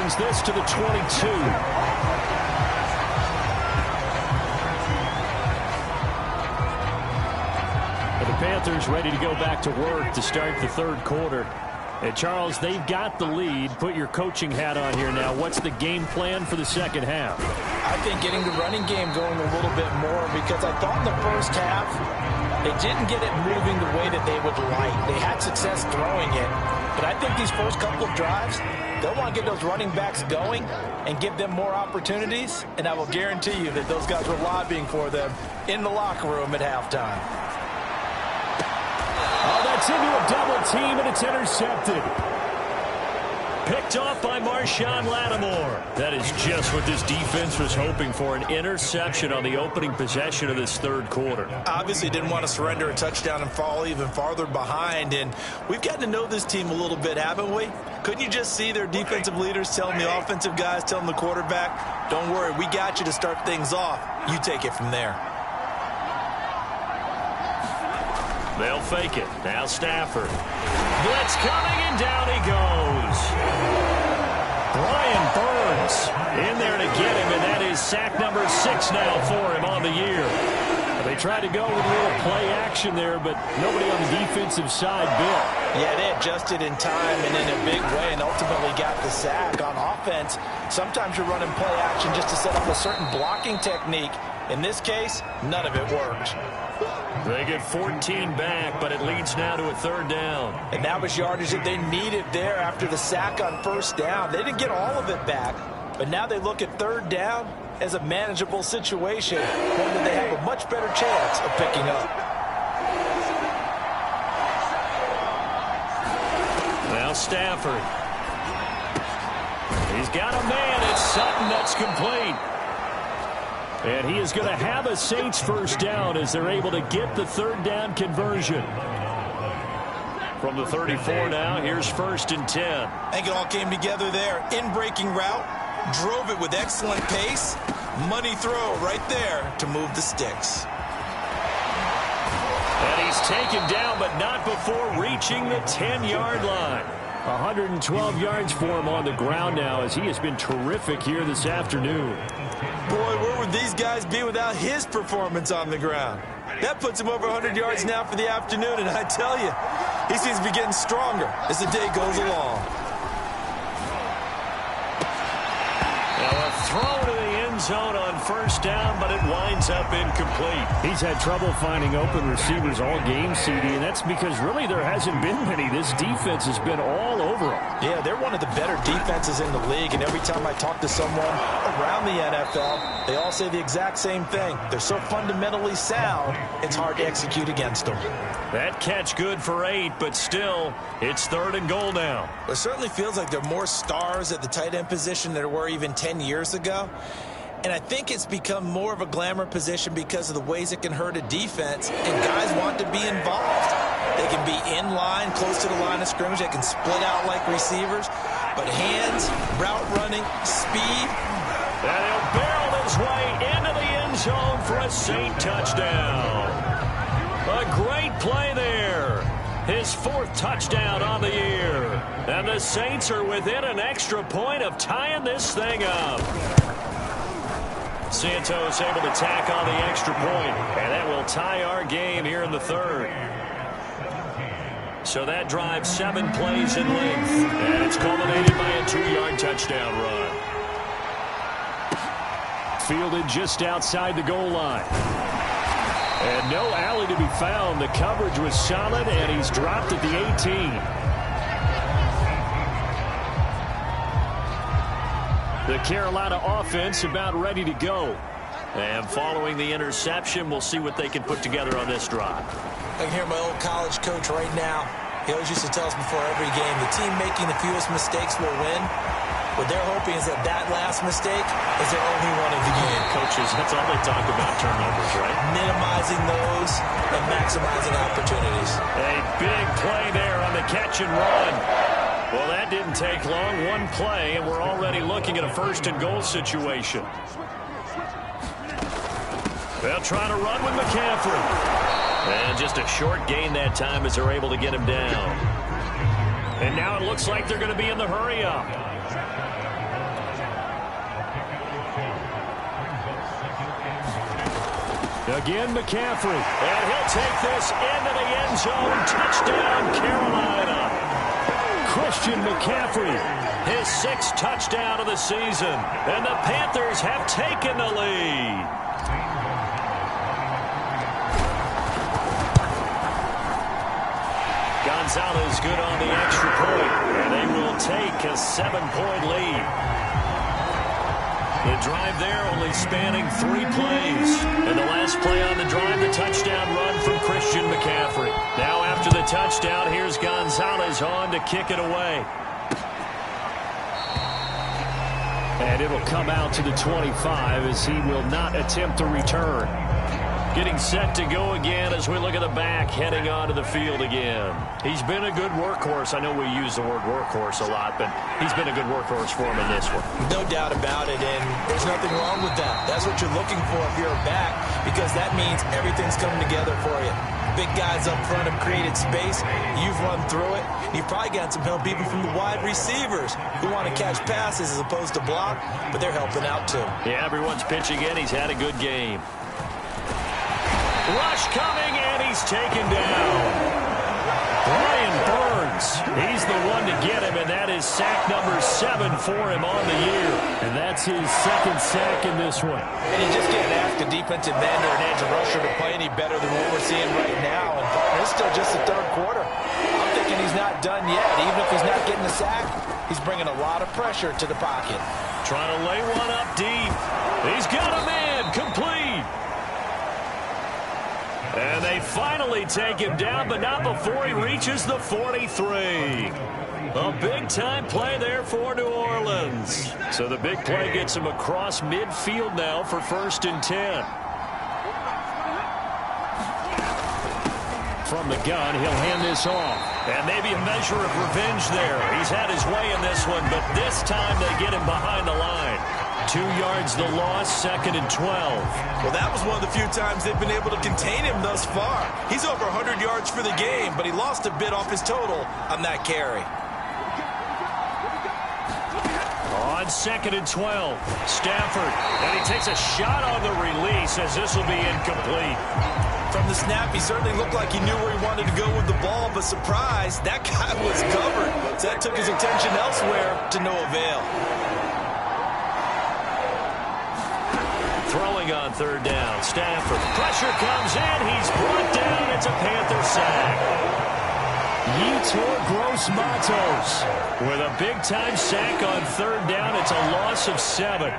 brings this to the 22. The Panthers ready to go back to work to start the third quarter. And Charles, they've got the lead. Put your coaching hat on here now. What's the game plan for the second half? I think getting the running game going a little bit more, because I thought in the first half they didn't get it moving the way that they would like. They had success throwing it, but I think these first couple of drives, they'll want to get those running backs going and give them more opportunities, and I will guarantee you that those guys were lobbying for them in the locker room at halftime. Oh, that's into a double team, and it's intercepted. Picked off by Marshawn Lattimore. That is just what this defense was hoping for, an interception on the opening possession of this third quarter. Obviously didn't want to surrender a touchdown and fall even farther behind, and we've gotten to know this team a little bit, haven't we? Couldn't you just see their defensive leaders telling the offensive guys, telling the quarterback, don't worry, we got you to start things off. You take it from there. They'll fake it. Now Stafford. Blitz coming, and down he goes. Brian Burns in there to get him, and that is sack number 6 now for him on the year. They tried to go with a little play action there, but nobody on the defensive side bit. Yeah, they adjusted in time and in a big way and ultimately got the sack. On offense, sometimes you're running play action just to set up a certain blocking technique. In this case, none of it worked. They get 14 back, but it leads now to a third down. And that was yardage that they needed there after the sack on first down. They didn't get all of it back, but now they look at third down as a manageable situation, one that they have a much better chance of picking up. Now Stafford. He's got a man. It's Sutton. That's complete. And he is going to have a Saints first down as they're able to get the third down conversion. From the 34 now, here's 1st and 10. I think it all came together there. In-breaking route, drove it with excellent pace. Money throw right there to move the sticks. And he's taken down, but not before reaching the 10-yard line. 112 yards for him on the ground now, as he has been terrific here this afternoon. Boy, where would these guys be without his performance on the ground? That puts him over 100 yards now for the afternoon, and I tell you, he seems to be getting stronger as the day goes along. Now a throw to the end zone on first down, but it winds up incomplete. He's had trouble finding open receivers all game, CD, and that's because really there hasn't been many. This defense has been all over them. Yeah, they're one of the better defenses in the league, and every time I talk to someone around the NFL, they all say the exact same thing. They're so fundamentally sound, it's hard to execute against them. That catch good for 8, but still, it's 3rd and goal now. It certainly feels like there are more stars at the tight end position than there were even 10 years ago. And I think it's become more of a glamour position because of the ways it can hurt a defense, and guys want to be involved. They can be in line, close to the line of scrimmage. They can split out like receivers. But hands, route running, speed. And he'll barrel his way into the end zone for a Saint touchdown. A great play there. His 4th touchdown on the year. And the Saints are within an extra point of tying this thing up. Santos able to tack on the extra point, and that will tie our game here in the 3rd. So that drives 7 plays in length, and it's culminated by a 2-yard touchdown run. Fielded just outside the goal line. And no alley to be found. The coverage was solid, and he's dropped at the 18. The Carolina offense about ready to go. And following the interception, we'll see what they can put together on this drive. I can hear my old college coach right now. He always used to tell us before every game, the team making the fewest mistakes will win. What they're hoping is that that last mistake is their only one of the game. Coaches, that's all they talk about, turnovers, right? Minimizing those and maximizing opportunities. A big play there on the catch and run. Well, that didn't take long. One play, and we're already looking at a 1st and goal situation. They'll try to run with McCaffrey. And just a short gain that time as they're able to get him down. And now it looks like they're going to be in the hurry-up. Again, McCaffrey. And he'll take this into the end zone. Touchdown, Carolina. Christian McCaffrey, his 6th touchdown of the season. And the Panthers have taken the lead. Gonzalez good on the extra point. And they will take a 7-point lead. The drive there only spanning 3 plays. And the last play on the drive, the touchdown run from Christian McCaffrey. Now after the touchdown, here's Gonzalez on to kick it away. And it'll come out to the 25 as he will not attempt to return. Getting set to go again as we look at the back heading onto the field again. He's been a good workhorse. I know we use the word workhorse a lot, but he's been a good workhorse for him in this one. No doubt about it, and there's nothing wrong with that. That's what you're looking for if you're a back, because that means everything's coming together for you. Big guys up front have created space. You've run through it. You've probably got some help even from the wide receivers who want to catch passes as opposed to block, but they're helping out too. Yeah, everyone's pitching in. He's had a good game. Rush coming, and he's taken down. Brian Burns, he's the one to get him, and that is sack number 7 for him on the year. And that's his 2nd sack in this one. And you just can't ask a defensive end or an edge rusher to play any better than what we're seeing right now. And it's still just the 3rd quarter. I'm thinking he's not done yet. Even if he's not getting a sack, he's bringing a lot of pressure to the pocket. Trying to lay one up deep. He's got a man complete. And they finally take him down, but not before he reaches the 43. A big-time play there for New Orleans. So the big play gets him across midfield now for 1st and 10. From the gun, he'll hand this off. And maybe a measure of revenge there. He's had his way in this one, but this time they get him behind the line. 2 yards the loss, 2nd and 12. Well, that was one of the few times they've been able to contain him thus far. He's over 100 yards for the game, but he lost a bit off his total on that carry. On 2nd and 12, Stafford, and he takes a shot on the release as this will be incomplete. From the snap, he certainly looked like he knew where he wanted to go with the ball, but surprise, that guy was covered. So that took his attention elsewhere to no avail. Throwing on 3rd down, Stafford. Pressure comes in. He's brought down. It's a Panther sack. Yetur Gross-Matos with a big-time sack on 3rd down. It's a loss of 7.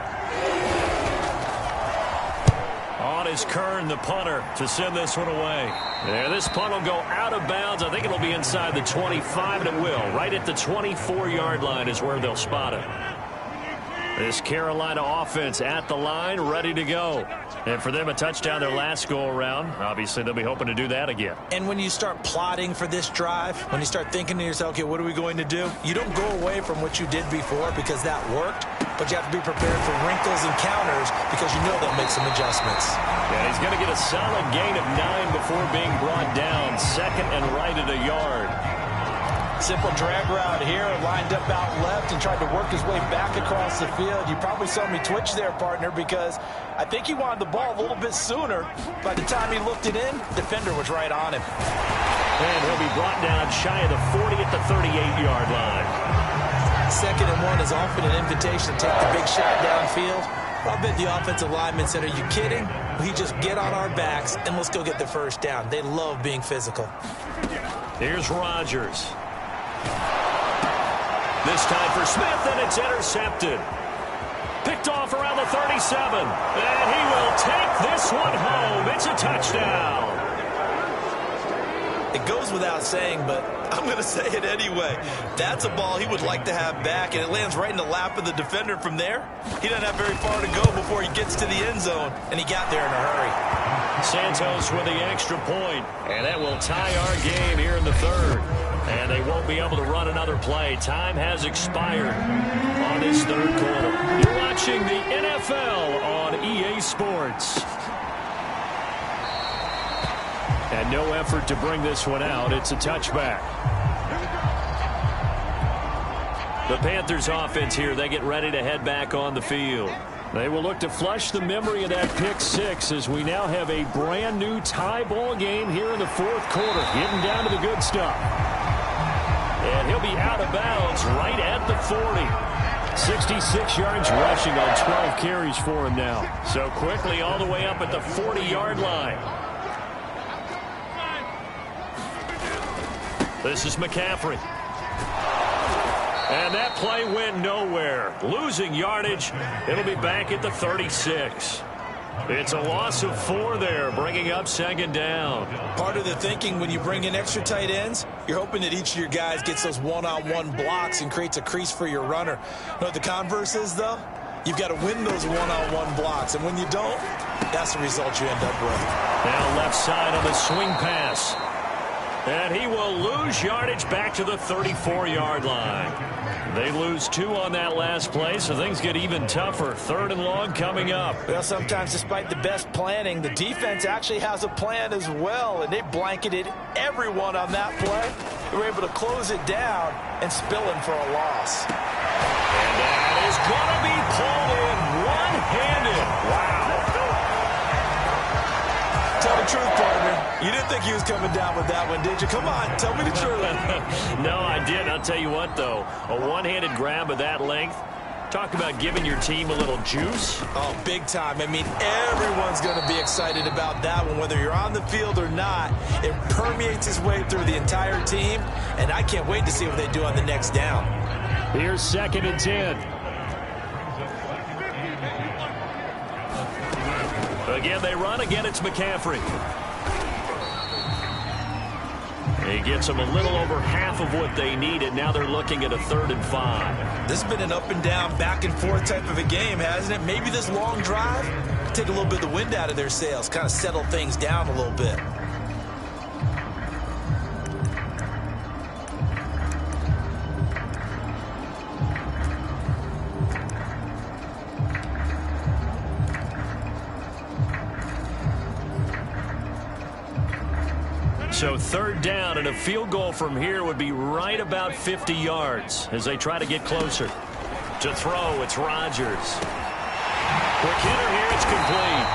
On is Kern, the punter, to send this one away. There, this punt will go out of bounds. I think it'll be inside the 25, and it will. Right at the 24-yard line is where they'll spot it. This Carolina offense at the line, ready to go. And for them, a touchdown their last go-around. Obviously, they'll be hoping to do that again. And when you start plotting for this drive, when you start thinking to yourself, okay, what are we going to do? You don't go away from what you did before because that worked, but you have to be prepared for wrinkles and counters because you know they'll make some adjustments. Yeah, he's going to get a solid gain of 9 before being brought down. 2nd and right at a yard. Simple drag route here, lined up out left and tried to work his way back across the field. You probably saw me twitch there, partner, because I think he wanted the ball a little bit sooner. By the time he looked it in, defender was right on him. And he'll be brought down shy of the 40 at the 38-yard line. 2nd and 1 is often an invitation to take the big shot downfield. I'll bet the offensive lineman said, are you kidding? We just get on our backs and let's go get the 1st down. They love being physical. Here's Rodgers. This time for Smith, and it's intercepted. Picked off around the 37, and he will take this one home. It's a touchdown. It goes without saying, but I'm going to say it anyway. That's a ball he would like to have back, and it lands right in the lap of the defender from there. He doesn't have very far to go before he gets to the end zone, and he got there in a hurry. Santos with the extra point, and that will tie our game here in the 3rd. And they won't be able to run another play. Time has expired on this 3rd quarter. You're watching the NFL on EA Sports. And no effort to bring this one out. It's a touchback. The Panthers offense here, they get ready to head back on the field. They will look to flush the memory of that pick six as we now have a brand new tie ball game here in the fourth quarter. Getting down to the good stuff. And he'll be out of bounds right at the 40. 66 yards rushing on 12 carries for him now. So quickly all the way up at the 40-yard line. This is McCaffrey. And that play went nowhere. Losing yardage. It'll be back at the 36. It's a loss of 4 there, bringing up second down. Part of the thinking when you bring in extra tight ends, you're hoping that each of your guys gets those one-on-one blocks and creates a crease for your runner. You know what the converse is, though? You've got to win those one-on-one blocks, and when you don't, that's the result you end up with. Now left side on the swing pass. And he will lose yardage back to the 34-yard line. They lose 2 on that last play, so things get even tougher. 3rd and long coming up. Well, sometimes despite the best planning, the defense actually has a plan as well, and they blanketed everyone on that play. They were able to close it down and spill in for a loss. And that is going to be pulled in one-handed. Wow. Tell the truth, partner. You didn't think he was coming down with that one, did you? Come on, tell me the truth. No, I didn't. I'll tell you what, though. A one-handed grab of that length. Talk about giving your team a little juice. Oh, big time. I mean, everyone's going to be excited about that one, whether you're on the field or not. It permeates its way through the entire team, and I can't wait to see what they do on the next down. Here's 2nd and 10. Again, they run. Again, it's McCaffrey. He gets them a little over half of what they needed. Now they're looking at a 3rd and 5. This has been an up and down, back and forth type of a game, hasn't it? Maybe this long drive take a little bit of the wind out of their sails, kind of settle things down a little bit. So 3rd down, and a field goal from here would be right about 50 yards as they try to get closer. To throw, it's Rodgers. Quick hitter here, it's complete.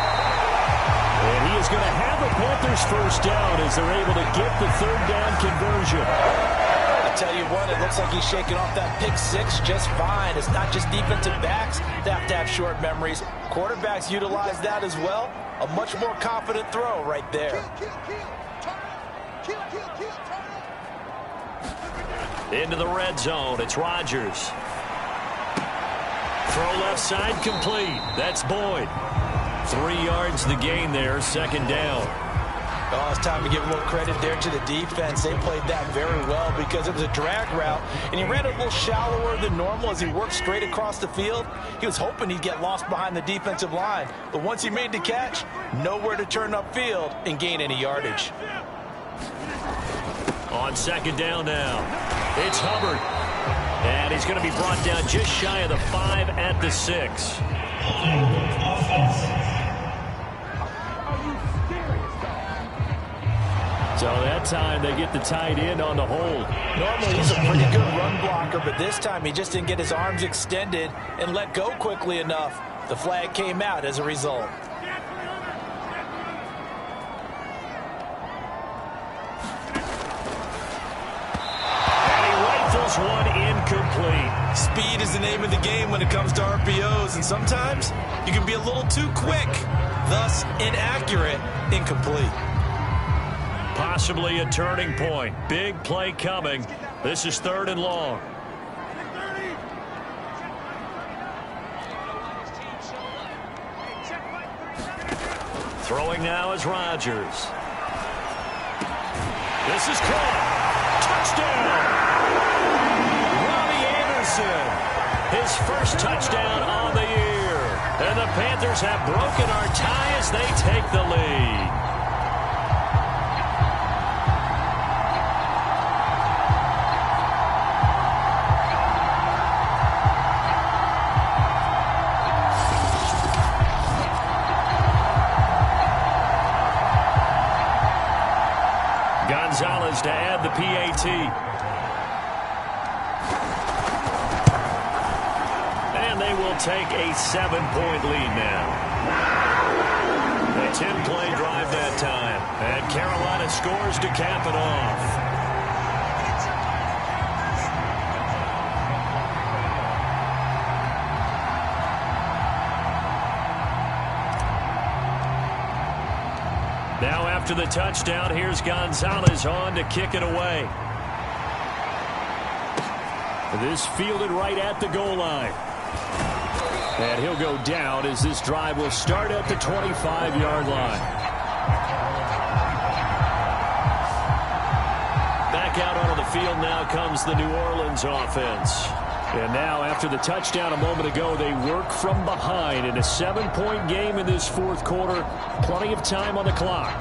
And he is going to have the Panthers first down as they're able to get the 3rd down conversion. I tell you what, it looks like he's shaking off that pick six just fine. It's not just defensive backs that have to have short memories. Quarterbacks utilize that as well. A much more confident throw right there. Into the red zone, it's Rodgers. Throw left side complete. That's Boyd. 3 yards the gain there, 2nd down. Oh, it's time to give a little credit there to the defense. They played that very well because it was a drag route, and he ran a little shallower than normal as he worked straight across the field. He was hoping he'd get lost behind the defensive line, but once he made the catch, nowhere to turn upfield and gain any yardage. On 2nd down now, it's Hubbard. And he's going to be brought down just shy of the 5 at the 6. So that time they get the tight end on the hold. Normally he's a pretty good run blocker, but this time he just didn't get his arms extended and let go quickly enough. The flag came out as a result. One incomplete. Speed is the name of the game when it comes to RPOs, and sometimes you can be a little too quick, thus inaccurate, incomplete. Possibly a turning point. Big play coming. This is 3rd and long. Throwing now is Rodgers. This is caught. Touchdown. His first touchdown on the year. And the Panthers have broken our tie as they take the lead. Gonzalez to add the PAT. will take a 7-point lead now. A 10-play drive that time. And Carolina scores to cap it off. Now after the touchdown, here's Gonzalez on to kick it away. This fielded right at the goal line. And he'll go down as this drive will start at the 25-yard line. Back out onto the field now comes the New Orleans offense. And now after the touchdown a moment ago, they work from behind in a 7-point game in this fourth quarter. Plenty of time on the clock.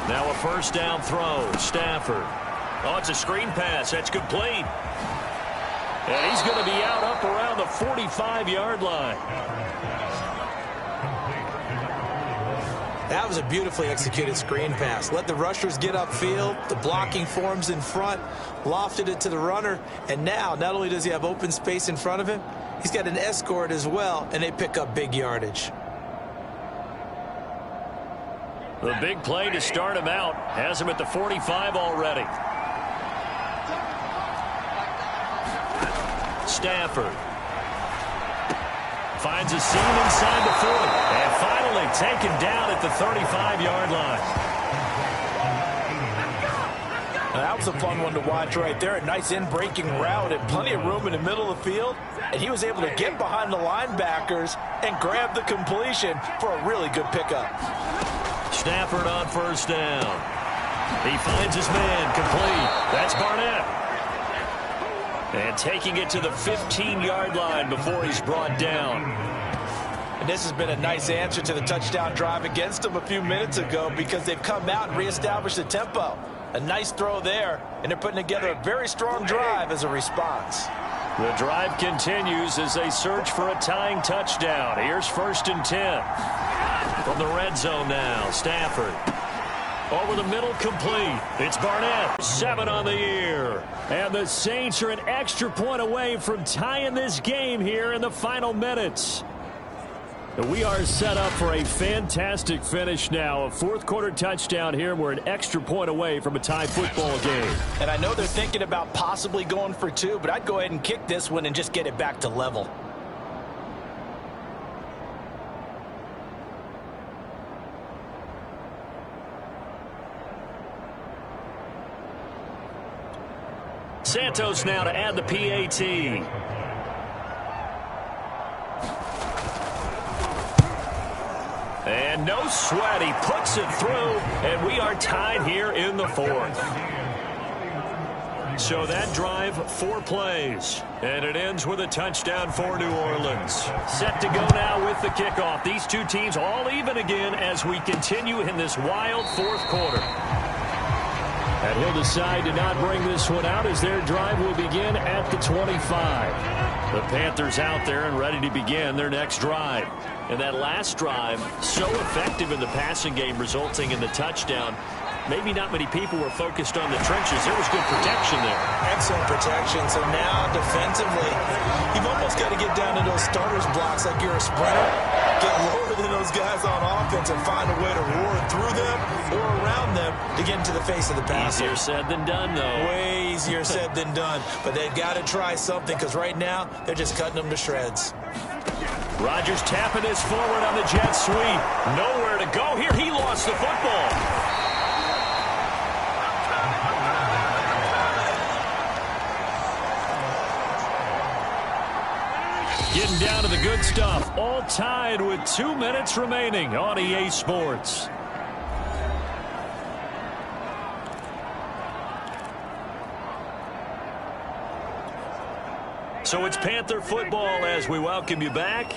Now a first down throw. Stafford. Oh, it's a screen pass. That's complete. And he's going to be out up around the 45-yard line. That was a beautifully executed screen pass. Let the rushers get upfield. The blocking forms in front. Lofted it to the runner. And now, not only does he have open space in front of him, he's got an escort as well, and they pick up big yardage. The big play to start him out. Has him at the 45 already. Stafford. Finds a seam inside the 40. And finally taken down at the 35-yard line. Now, that was a fun one to watch right there. A nice in-breaking route and plenty of room in the middle of the field. And he was able to get behind the linebackers and grab the completion for a really good pickup. Stafford on first down. He finds his man complete. That's Barnett. And taking it to the 15-yard line before he's brought down. And this has been a nice answer to the touchdown drive against them a few minutes ago because they've come out and reestablished the tempo. A nice throw there, and they're putting together a very strong drive as a response. The drive continues as they search for a tying touchdown. Here's 1st and 10. From the red zone now, Stafford. Over the middle, complete. It's Barnett. 7 on the year. And the Saints are an extra point away from tying this game here in the final minutes. We are set up for a fantastic finish now. A fourth quarter touchdown here. We're an extra point away from a tie football game. And I know they're thinking about possibly going for 2, but I'd go ahead and kick this one and just get it back to level. Santos now to add the PAT. And no sweat. He puts it through, and we are tied here in the fourth. So that drive, 4 plays, and it ends with a touchdown for New Orleans. Set to go now with the kickoff. These two teams all even again as we continue in this wild fourth quarter. And he'll decide to not bring this one out as their drive will begin at the 25. The Panthers out there and ready to begin their next drive. And that last drive, so effective in the passing game, resulting in the touchdown. Maybe not many people were focused on the trenches. There was good protection there. Excellent protection. So now defensively, you've almost got to get down to those starters blocks like you're a sprinter. Get lower than those guys on offense and find a way to roar through them or around them to get into the face of the passer. Easier said than done, though. Way easier said than done. But they've got to try something because right now they're just cutting them to shreds. Rodgers tapping this forward on the jet sweep. Nowhere to go here. He lost the football. Getting down to the good stuff. All tied with 2 minutes remaining on EA Sports. So it's Panther football as we welcome you back.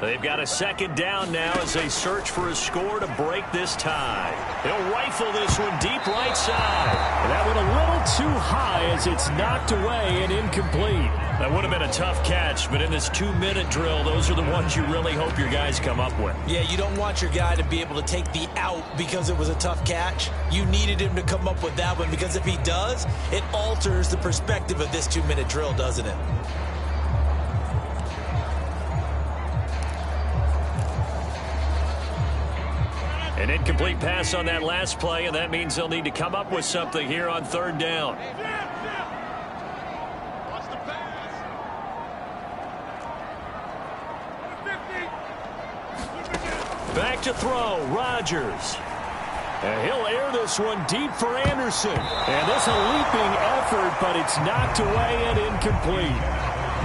They've got a second down now as they search for a score to break this tie. He'll rifle this one deep right side. That went a little too high as it's knocked away and incomplete. That would have been a tough catch, but in this 2-minute drill, those are the ones you really hope your guys come up with. Yeah, you don't want your guy to be able to take the out because it was a tough catch. You needed him to come up with that one because if he does, it alters the perspective of this 2-minute drill, doesn't it? An incomplete pass on that last play, and that means they'll need to come up with something here on third down. Back to throw, Rodgers. And he'll air this one deep for Anderson. And this a leaping effort, but it's knocked away and incomplete.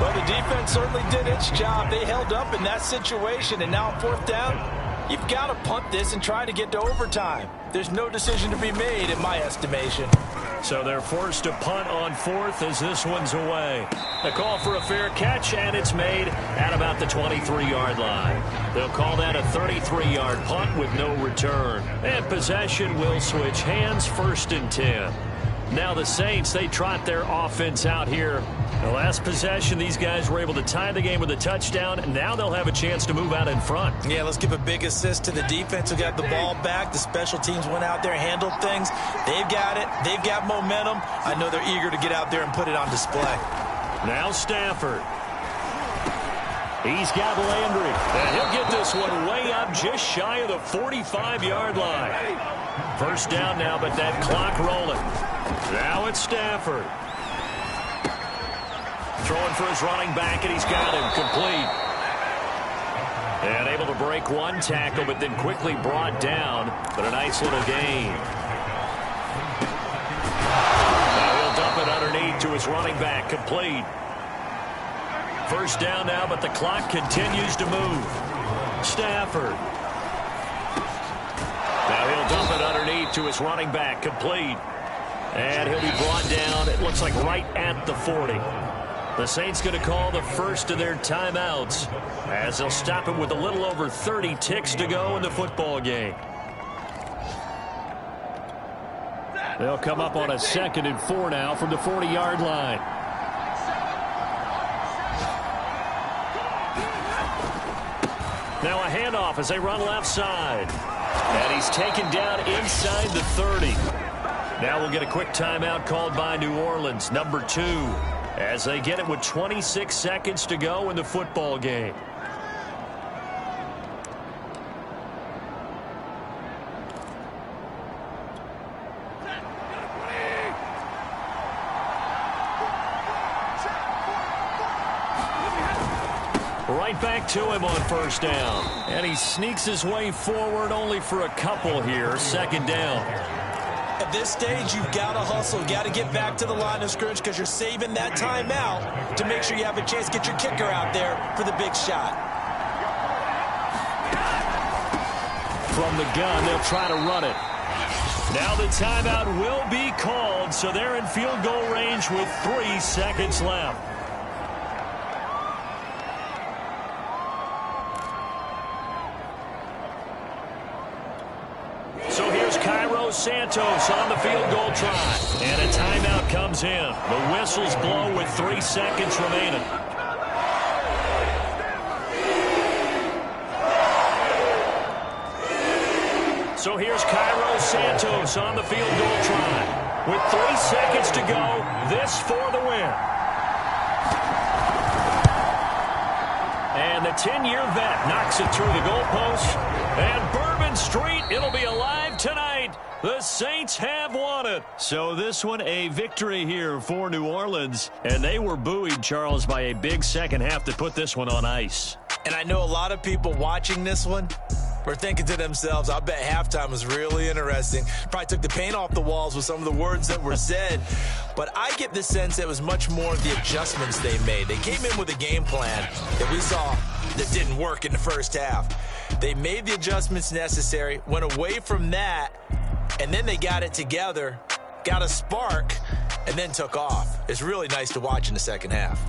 Well, the defense certainly did its job. They held up in that situation, and now on fourth down, you've got to punt this and try to get to overtime. There's no decision to be made in my estimation. So they're forced to punt on fourth as this one's away. A call for a fair catch, and it's made at about the 23-yard line. They'll call that a 33-yard punt with no return. And possession will switch hands, 1st and 10. Now the Saints, they trot their offense out here. The last possession, these guys were able to tie the game with a touchdown. Now they'll have a chance to move out in front. Yeah, let's give a big assist to the defense who got the ball back. The special teams went out there, handled things. They've got it. They've got momentum. I know they're eager to get out there and put it on display. Now Stafford. He's got Landry. And he'll get this one way up just shy of the 45-yard line. 1st down now, but that clock rolling. Now it's Stafford. Throwing for his running back, and he's got him complete. And able to break one tackle, but then quickly brought down. But a nice little gain. Now he'll dump it underneath to his running back, complete. 1st down now, but the clock continues to move. Stafford. Now he'll dump it underneath to his running back, complete. And he'll be brought down, it looks like right at the 40. The Saints going to call the first of their timeouts as they'll stop it with a little over 30 ticks to go in the football game. They'll come up on a 2nd and 4 now from the 40-yard line. Now a handoff as they run left side. And he's taken down inside the 30. Now we'll get a quick timeout called by New Orleans, number 2, as they get it with 26 seconds to go in the football game. Right back to him on 1st down. And he sneaks his way forward only for a couple here. 2nd down. At this stage, you've got to hustle. Got to get back to the line of scrimmage because you're saving that timeout to make sure you have a chance to get your kicker out there for the big shot. From the gun, they'll try to run it. Now the timeout will be called, so they're in field goal range with 3 seconds left. Santos on the field goal try. And a timeout comes in. The whistles blow with 3 seconds remaining. So here's Cairo Santos on the field goal try. With 3 seconds to go, this for the win. And the 10-year vet knocks it through the goalpost. And Bourbon Street, it'll be alive tonight. The Saints have won it. So this one a victory here for New Orleans. And they were buoyed, Charles, by a big second half to put this one on ice. And I know a lot of people watching this one were thinking to themselves, I bet halftime was really interesting. Probably took the paint off the walls with some of the words that were said. But I get the sense it was much more of the adjustments they made. They came in with a game plan that we saw that didn't work in the first half. They made the adjustments necessary, went away from that, and then they got it together, got a spark, and then took off. It's really nice to watch in the second half.